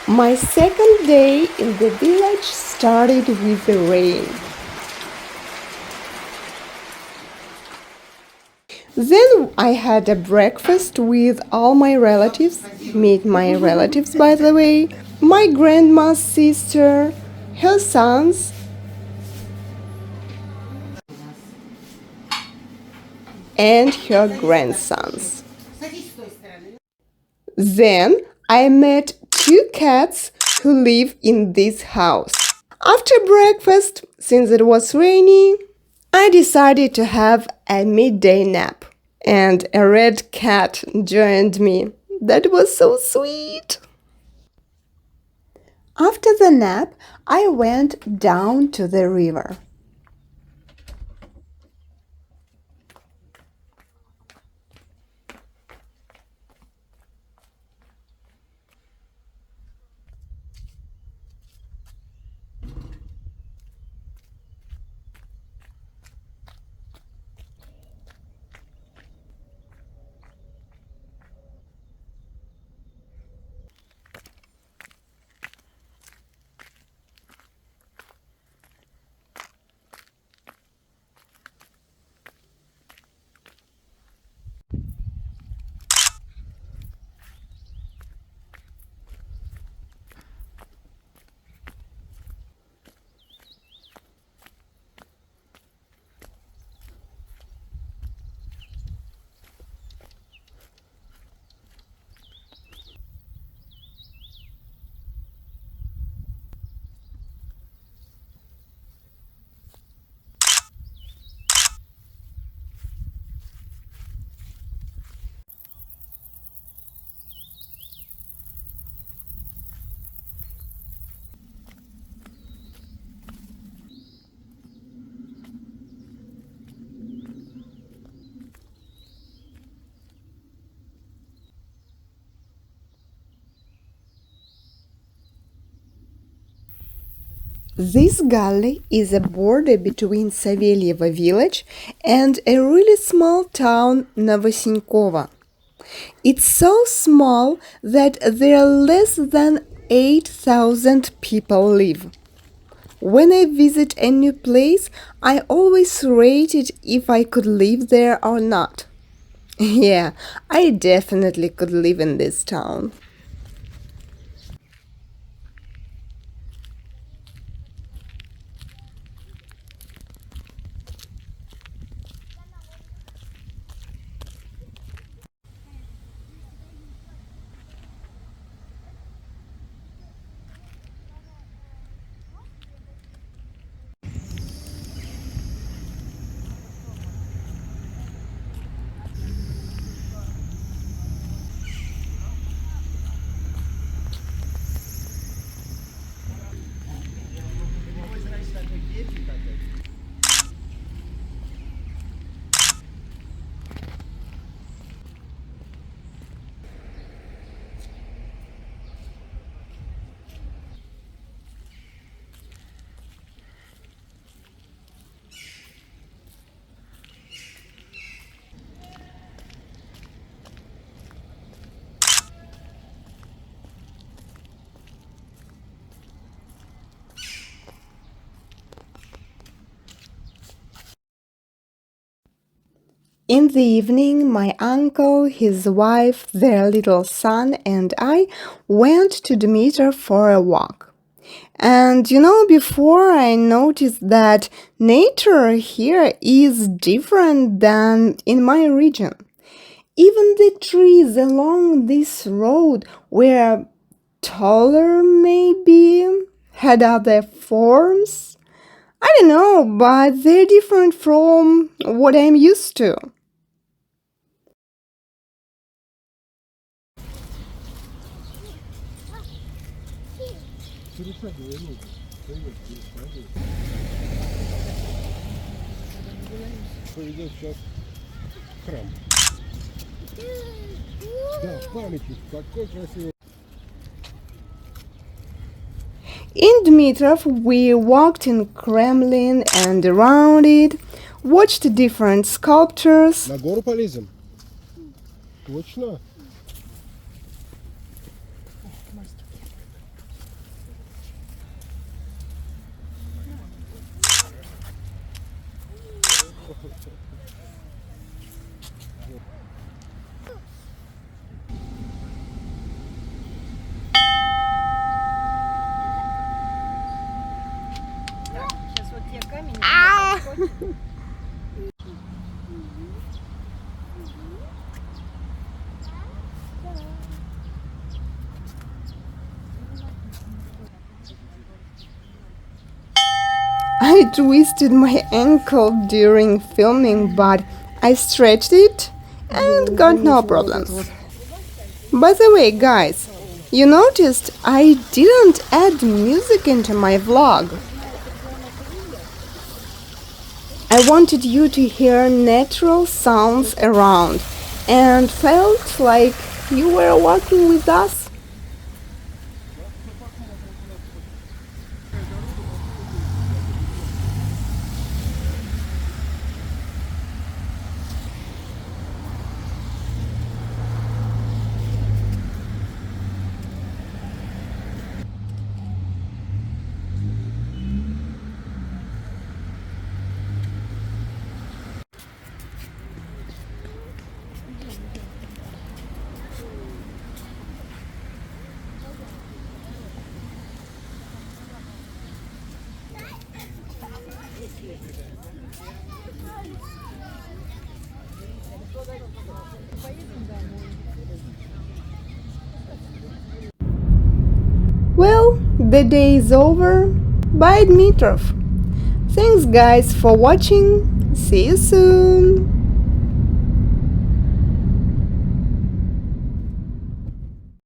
My second day in the village started with the rain. Then I had a breakfast with all my relatives. Meet my relatives, by the way. My grandma's sister, her sons, and her grandsons. Then I met two cats who live in this house. After breakfast, since it was rainy, I decided to have a midday nap, and a red cat joined me. That was so sweet. After the nap, I went down to the river. This gully is a border between Savelyevo village and a really small town Novosinkovo. It's so small that there are less than 8,000 people live. When I visit a new place, I always rate it if I could live there or not. Yeah, I definitely could live in this town. In the evening, my uncle, his wife, their little son, and I went to Dmitrov for a walk. And before I noticed that nature here is different than in my region. Even the trees along this road were taller, maybe, had other forms. I don't know, but they're different from what I'm used to. Поведет сейчас в храм. Да, памятник, какой красивый. In Dmitrov, we walked in Kremlin and around it, watched different sculptures. На гору полезем? Точно? I twisted my ankle during filming, but I stretched it and got no problems. By the way, guys, you noticed I didn't add music into my vlog. I wanted you to hear natural sounds around and felt like you were walking with us. Well, the day is over. Bye, Dmitrov. Thanks, guys, for watching. See you soon.